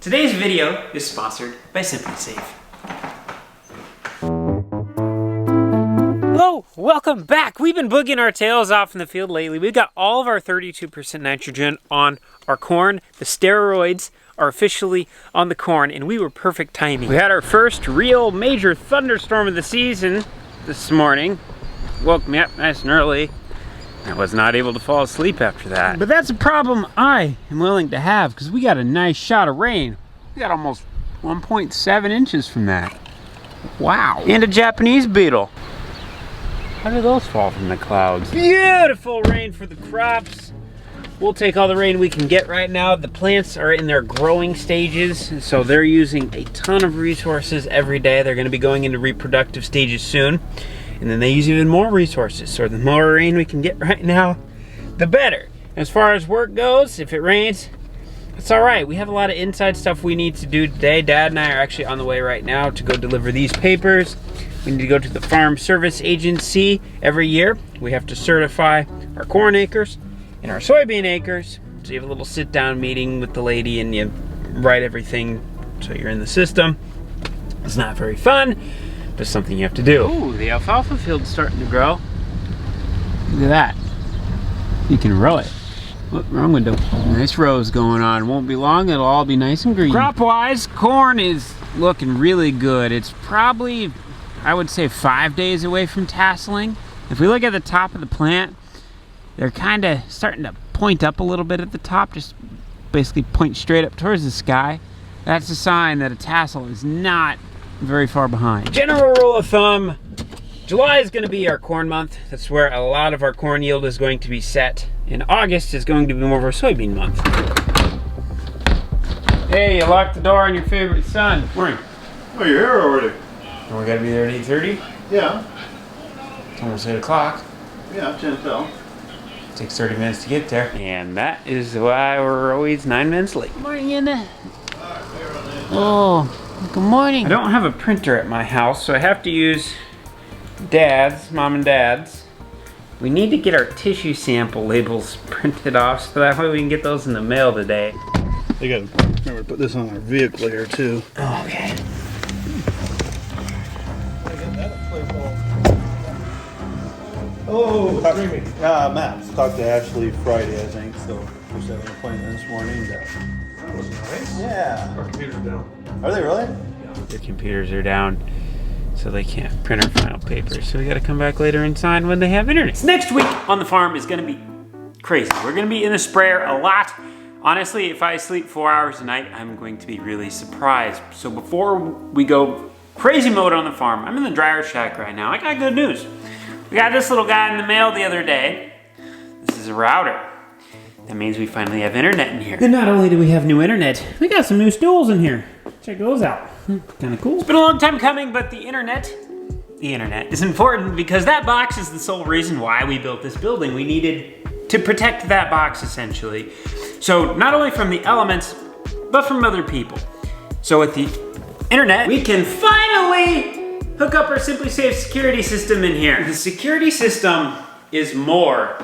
Today's video is sponsored by Simply Safe. Hello, welcome back. We've been boogieing our tails off in the field lately. We've got all of our 32% nitrogen on our corn. The steroids are officially on the corn, and we were perfect timing. We had our first real major thunderstorm of the season this morning. Woke me up nice and early. I was not able to fall asleep after that. But that's a problem I am willing to have, because we got a nice shot of rain. We got almost 1.7 inches from that. Wow. And a Japanese beetle. How do those fall from the clouds? Beautiful rain for the crops. We'll take all the rain we can get right now. The plants are in their growing stages, so they're using a ton of resources every day. They're going to be going into reproductive stages soon. And then they use even more resources. So the more rain we can get right now, the better. As far as work goes, if it rains, it's all right. We have a lot of inside stuff we need to do today. Dad and I are actually on the way right now to go deliver these papers. We need to go to the Farm Service Agency every year. We have to certify our corn acres and our soybean acres. So you have a little sit-down meeting with the lady and you write everything so you're in the system. It's not very fun, but it's something you have to do. Ooh, the alfalfa field's starting to grow. Look at that. You can row it. Oh, wrong window. Nice rows going on. Won't be long, it'll all be nice and green. Crop-wise, corn is looking really good. It's probably, I would say, 5 days away from tasseling. If we look at the top of the plant, they're kind of starting to point up a little bit at the top, just basically point straight up towards the sky. That's a sign that a tassel is not very far behind. General rule of thumb, July is going to be our corn month. That's where a lot of our corn yield is going to be set. And August is going to be more of our soybean month. Hey, you locked the door on your favorite son. Morning. Oh, you're here already? And we got to be there at 8:30? Yeah. It's almost 8 o'clock. Yeah, 10 till. It takes 30 minutes to get there. And that is why we're always 9 minutes late. Morning, Anna. Oh, good morning. I don't have a printer at my house, so I have to use Dad's, Mom and Dad's. We need to get our tissue sample labels printed off so that way we can get those in the mail today. They gotta remember to put this on our vehicle here too. Oh, okay. Oh, Matt talked to Ashley Friday, I think, so we should have an appointment this morning. That was nice. Yeah. Our computer's down. Are they really? Their computers are down, so they can't print our final papers. So we gotta come back later and sign when they have internet. Next week on the farm is gonna be crazy. We're gonna be in the sprayer a lot. Honestly, if I sleep 4 hours a night, I'm going to be really surprised. So before we go crazy mode on the farm, I'm in the dryer shack right now. I got good news. We got this little guy in the mail the other day. This is a router. That means we finally have internet in here. And not only do we have new internet, we got some new stools in here. Check those out. Kind of cool. It's been a long time coming, but the internet is important because that box is the sole reason why we built this building. We needed to protect that box, essentially. So not only from the elements, but from other people. So with the internet, we can finally hook up our Simply Safe security system in here. The security system is more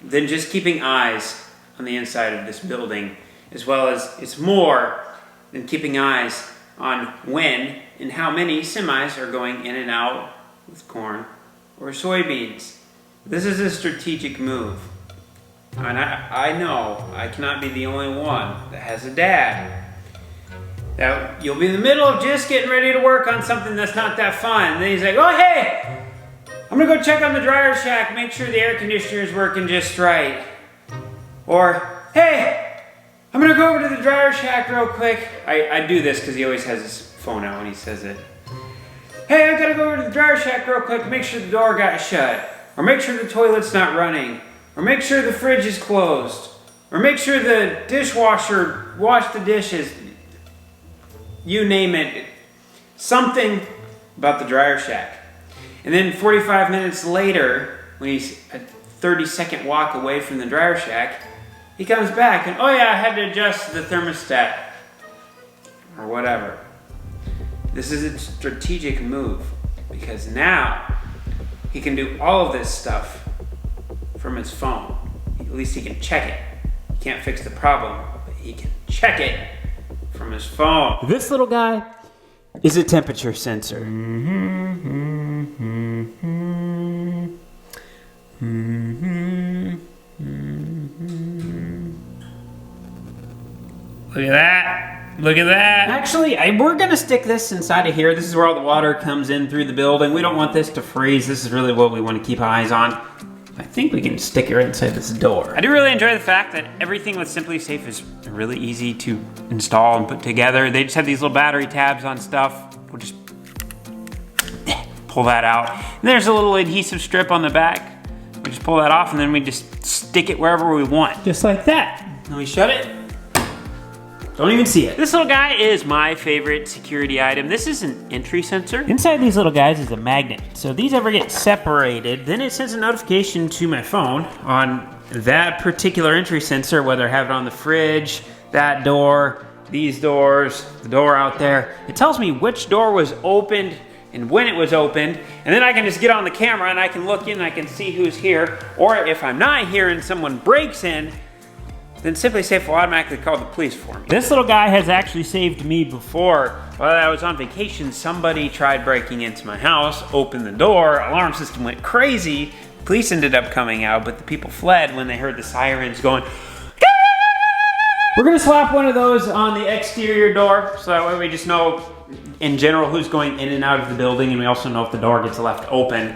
than just keeping eyes on the inside of this building, as well as it's more than keeping eyes on when and how many semis are going in and out with corn or soybeans. This is a strategic move. And I know I cannot be the only one that has a dad. That you'll be in the middle of just getting ready to work on something that's not that fun. And then he's like, oh hey, I'm gonna go check on the dryer shack, make sure the air conditioner is working just right. Or, hey, I'm gonna go over to the dryer shack real quick. I do this because he always has his phone out when he says it. Hey, I gotta go over to the dryer shack real quick, make sure the door got shut. Or make sure the toilet's not running. Or make sure the fridge is closed. Or make sure the dishwasher washed the dishes. You name it. Something about the dryer shack. And then 45 minutes later, when he's a 30-second walk away from the dryer shack, he comes back and, oh yeah, I had to adjust the thermostat. Or whatever. This is a strategic move because now he can do all of this stuff from his phone. At least he can check it. He can't fix the problem, but he can check it from his phone. This little guy is a temperature sensor. Look at that. Look at that. Actually, we're gonna stick this inside of here. This is where all the water comes in through the building. We don't want this to freeze. This is really what we want to keep eyes on. I think we can stick it right inside this door. I do really enjoy the fact that everything with Simply Safe is really easy to install and put together. They just have these little battery tabs on stuff. We'll just pull that out. And there's a little adhesive strip on the back. We just pull that off and then we just stick it wherever we want. Just like that. And we shut it. Don't even see it. This little guy is my favorite security item. This is an entry sensor. Inside these little guys is a magnet. So if these ever get separated, then it sends a notification to my phone on that particular entry sensor, whether I have it on the fridge, that door, these doors, the door out there. It tells me which door was opened and when it was opened, and then I can just get on the camera and I can look in and I can see who's here. Or if I'm not here and someone breaks in, then Simply Safe will automatically call the police for me. This little guy has actually saved me before. While I was on vacation, somebody tried breaking into my house, opened the door, alarm system went crazy, police ended up coming out, but the people fled when they heard the sirens going. We're gonna slap one of those on the exterior door, so that way we just know in general who's going in and out of the building, and we also know if the door gets left open.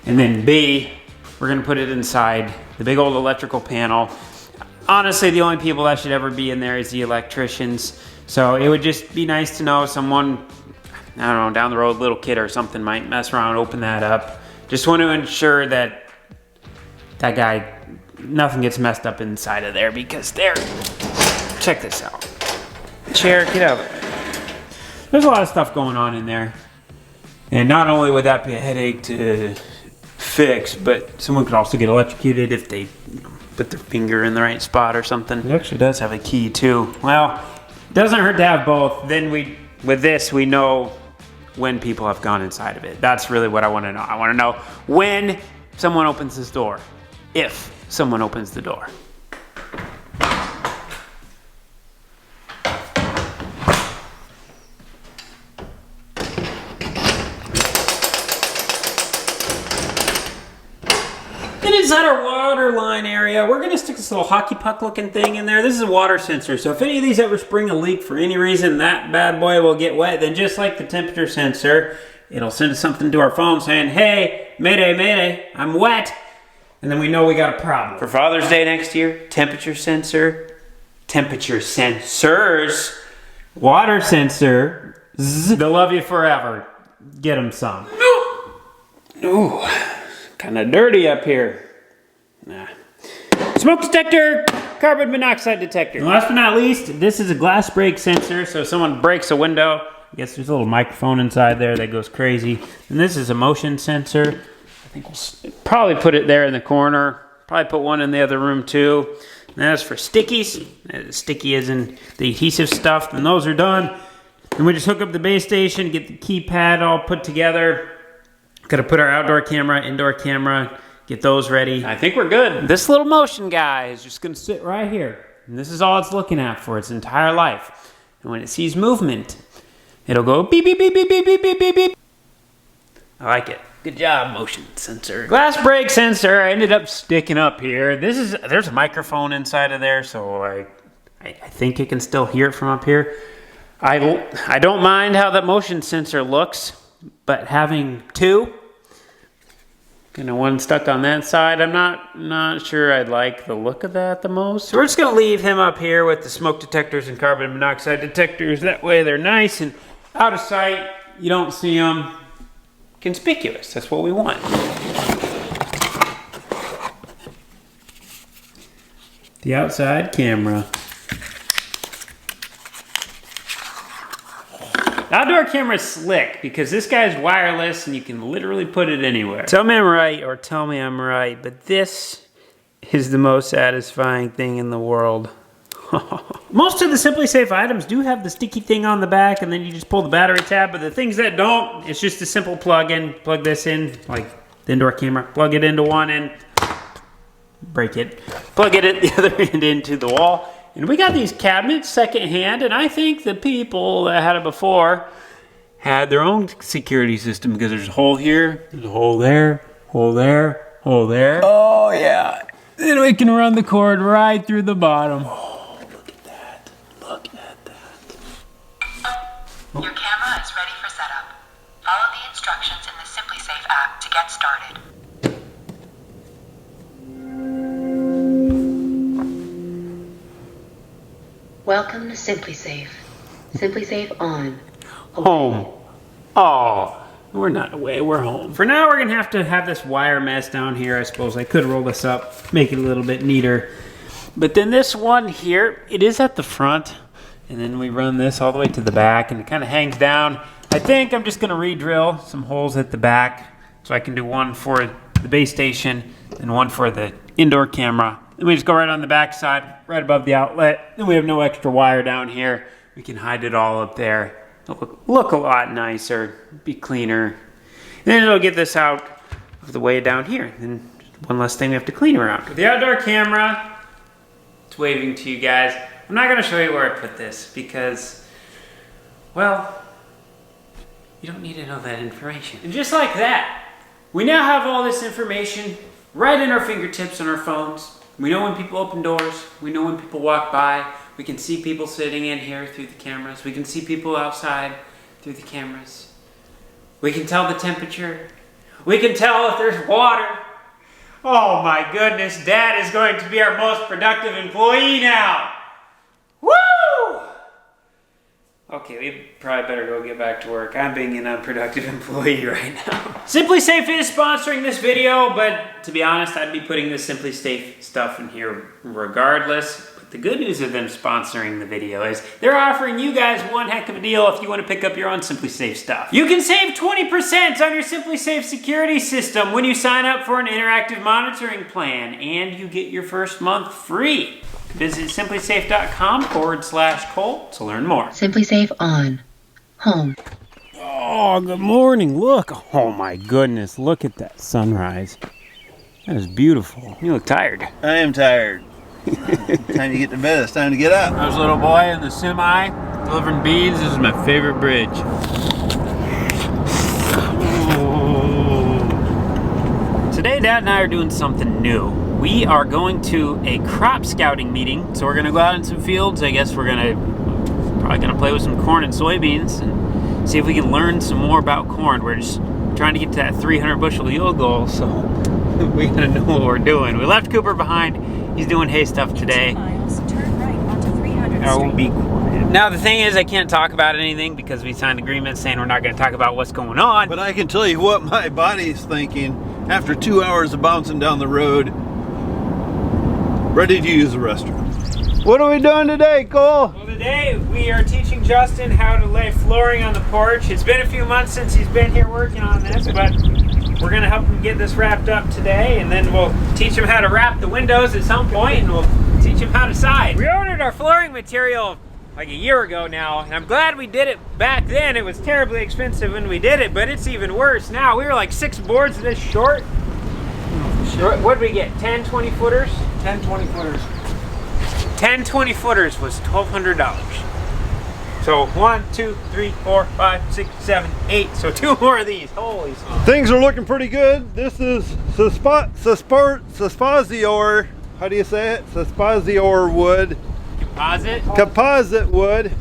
And then B, we're gonna put it inside the big old electrical panel. Honestly, the only people that should ever be in there is the electricians. So it would just be nice to know someone, I don't know, down the road, little kid or something might mess around, open that up. Just want to ensure that that guy, nothing gets messed up inside of there because there, check this out. Chair, get out of there. There's a lot of stuff going on in there. And not only would that be a headache to fix, but someone could also get electrocuted if they put their finger in the right spot or something. It actually does have a key too. Well, it doesn't hurt to have both. Then with this, we know when people have gone inside of it. That's really what I want to know. I want to know when someone opens this door, if someone opens the door. Inside our water line area, we're gonna stick this little hockey puck looking thing in there. This is a water sensor, so if any of these ever spring a leak for any reason, that bad boy will get wet. Then just like the temperature sensor, it'll send us something to our phone saying, hey, mayday, mayday, I'm wet. And then we know we got a problem. For Father's Day next year, temperature sensor, temperature sensors, water sensor, they'll love you forever. Get them some. Ooh, kind of dirty up here. Nah. Smoke detector, carbon monoxide detector. And last but not least, this is a glass break sensor. So if someone breaks a window, I guess there's a little microphone inside there that goes crazy. And this is a motion sensor. I think we'll probably put it there in the corner. Probably put one in the other room too. And that's for stickies. Sticky is in the adhesive stuff. And those are done. And we just hook up the base station, get the keypad all put together. Got to put our outdoor camera, indoor camera, get those ready. I think we're good. This little motion guy is just gonna sit right here. And this is all it's looking at for its entire life. And when it sees movement, it'll go beep, beep, beep, beep, beep, beep, beep, beep, beep. I like it. Good job, motion sensor. Glass break sensor, I ended up sticking up here. There's a microphone inside of there, so I think it can still hear it from up here. I don't mind how that motion sensor looks, but having two, one stuck on that side, I'm not sure I'd like the look of that the most. So we're just gonna leave him up here with the smoke detectors and carbon monoxide detectors. That way they're nice and out of sight. You don't see them. Conspicuous, that's what we want. The outside camera. The outdoor camera is slick because this guy's wireless and you can literally put it anywhere. Tell me I'm right or tell me I'm right, but this is the most satisfying thing in the world. Most of the Simply Safe items do have the sticky thing on the back and then you just pull the battery tab, but the things that don't, it's just a simple plug-in. Plug this in, like the indoor camera, plug it into one end, break it, plug it at the other end into the wall, And we got these cabinets secondhand, and I think the people that had it before had their own security system because there's a hole here, there's a hole there, hole there, hole there. Oh yeah. Then we can run the cord right through the bottom. Oh, look at that. Look at that. Your camera is ready for setup. Follow the instructions in the SimpliSafe app to get started. Welcome to SimpliSafe. SimpliSafe on. Home. Oh, we're not away, we're home. For now, we're gonna have this wire mess down here. I suppose I could roll this up, make it a little bit neater. But then this one here, it is at the front, and then we run this all the way to the back, and it kind of hangs down. I think I'm just gonna re-drill some holes at the back, so I can do one for the base station and one for the indoor camera. Then we just go right on the back side, right above the outlet. Then we have no extra wire down here. We can hide it all up there. It'll look a lot nicer, be cleaner. And then it'll get this out of the way down here. Then one less thing we have to clean around. With the outdoor camera, it's waving to you guys. I'm not gonna show you where I put this because, well, you don't need to know that information. And just like that, we now have all this information right in our fingertips on our phones. We know when people open doors. We know when people walk by. We can see people sitting in here through the cameras. We can see people outside through the cameras. We can tell the temperature. We can tell if there's water. Oh my goodness, Dad is going to be our most productive employee now. Woo! Okay, we probably better go get back to work. I'm being an unproductive employee right now. SimpliSafe is sponsoring this video, but to be honest, I'd be putting the SimpliSafe stuff in here regardless. But the good news of them sponsoring the video is they're offering you guys one heck of a deal if you want to pick up your own SimpliSafe stuff. You can save 20% on your SimpliSafe security system when you sign up for an interactive monitoring plan, and you get your first month free. Visit simplisafe.com/Colt to learn more. SimpliSafe on. Home. Oh, good morning. Look. Oh my goodness. Look at that sunrise. That is beautiful. You look tired. I am tired. Time to get to bed. It's time to get up. I was a little boy in the semi delivering beans. This is my favorite bridge. Today, Dad and I are doing something new. We are going to a crop scouting meeting. So we're gonna go out in some fields. I guess we're probably gonna play with some corn and soybeans and see if we can learn some more about corn. We're just trying to get to that 300 bushel yield goal, so we gotta know what we're doing. We left Cooper behind. He's doing hay stuff today. Turn right onto 300 I will be quiet. Now the thing is, I can't talk about anything because we signed agreements saying we're not gonna talk about what's going on. But I can tell you what my body's thinking after 2 hours of bouncing down the road, ready to use the restroom. What are we doing today, Cole? Well, today we are teaching Justin how to lay flooring on the porch. It's been a few months since he's been here working on this, but we're gonna help him get this wrapped up today, and then we'll teach him how to wrap the windows at some point, and we'll teach him how to side. We ordered our flooring material like a year ago now, and I'm glad we did it back then. It was terribly expensive when we did it, but it's even worse now. We were like 6 boards this short. What did we get, 10 20 footers? 10, 20 footers. 10 20 footers was $1,200. So 1, 2, 3, 4, 5, 6, 7, 8. So 2 more of these. Holy smokes. Things are looking pretty good. This is Suspazior. How do you say it? Suspazior wood. Composite? Composite wood.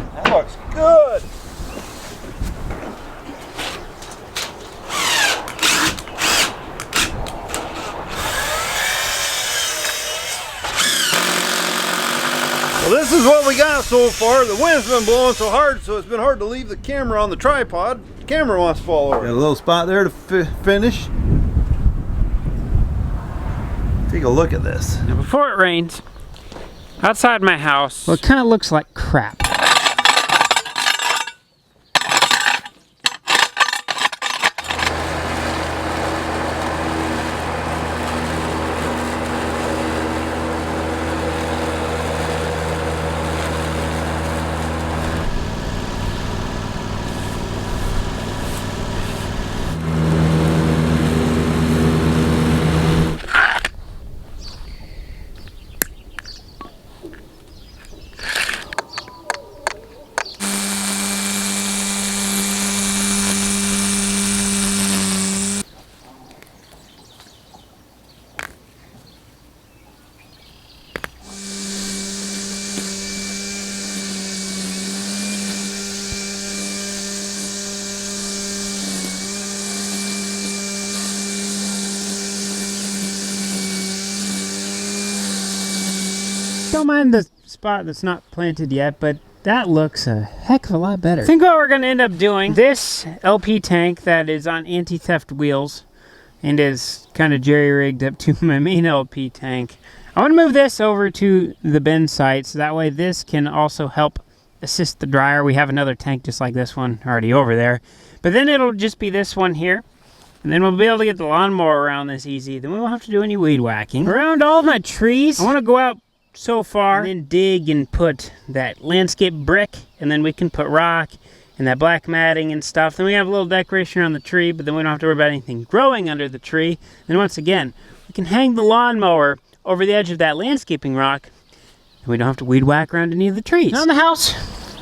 That looks good. Well, this is what we got so far. The wind's been blowing so hard, so it's been hard to leave the camera on the tripod. The camera wants to fall over. Got a little spot there to finish. Take a look at this. Now before it rains, outside my house, well, it kind of looks like crap. Don't mind the spot that's not planted yet, but that looks a heck of a lot better. I think what we're going to end up doing, this LP tank that is on anti-theft wheels and is kind of jerry-rigged up to my main LP tank, I want to move this over to the bin site, so that way this can also help assist the dryer. We have another tank just like this one already over there. But then it'll just be this one here. And then we'll be able to get the lawnmower around this easy. Then we won't have to do any weed whacking. Around all my trees, I want to go out so far and then dig and put that landscape brick. And then we can put rock and that black matting and stuff. Then we have a little decoration around the tree, but then we don't have to worry about anything growing under the tree. And once again, we can hang the lawnmower over the edge of that landscaping rock. And we don't have to weed whack around any of the trees. Now in the house,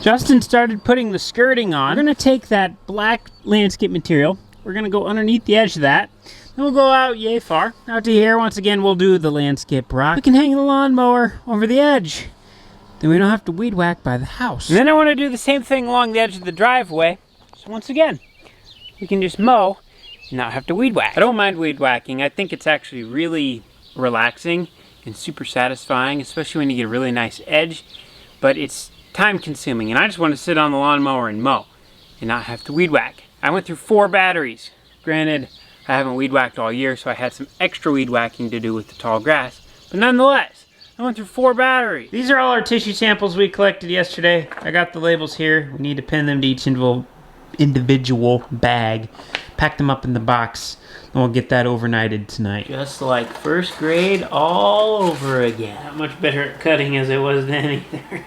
Justin started putting the skirting on. We're going to take that black landscape material. We're going to go underneath the edge of that. Then we'll go out yay far. Out to here. Once again, we'll do the landscape rock. We can hang the lawnmower over the edge. Then we don't have to weed whack by the house. And then I want to do the same thing along the edge of the driveway. So once again, we can just mow and not have to weed whack. I don't mind weed whacking. I think it's actually really relaxing and super satisfying, especially when you get a really nice edge. But it's time consuming, and I just want to sit on the lawnmower and mow and not have to weed whack. I went through 4 batteries. Granted, I haven't weed whacked all year, so I had some extra weed whacking to do with the tall grass. But nonetheless, I went through 4 batteries. These are all our tissue samples we collected yesterday. I got the labels here. We need to pin them to each individual bag. Pack them up in the box, and we'll get that overnighted tonight. Just like first grade all over again. Not much better at cutting as I was then either.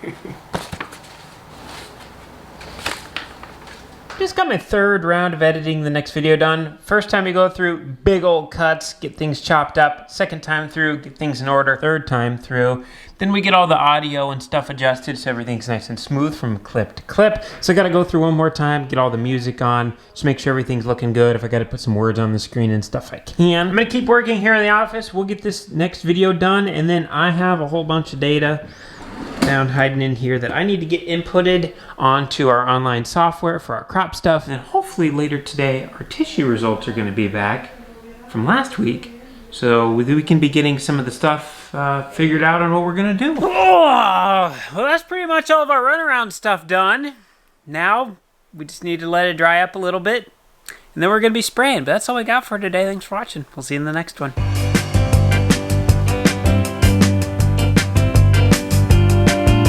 Just got my 3rd round of editing the next video done. First time you go through, big old cuts, get things chopped up. 2nd time through, get things in order. 3rd time through, then we get all the audio and stuff adjusted so everything's nice and smooth from clip to clip. So I gotta go through one more time, get all the music on, just make sure everything's looking good. If I gotta put some words on the screen and stuff, I can. I'm gonna keep working here in the office. We'll get this next video done, and then I have a whole bunch of data down hiding in here that I need to get inputted onto our online software for our crop stuff. And hopefully later today, our tissue results are going to be back from last week. So we can be getting some of the stuff figured out on what we're going to do. Oh, well, that's pretty much all of our runaround stuff done. Now, we just need to let it dry up a little bit. And then we're going to be spraying. But that's all we got for today. Thanks for watching. We'll see you in the next one.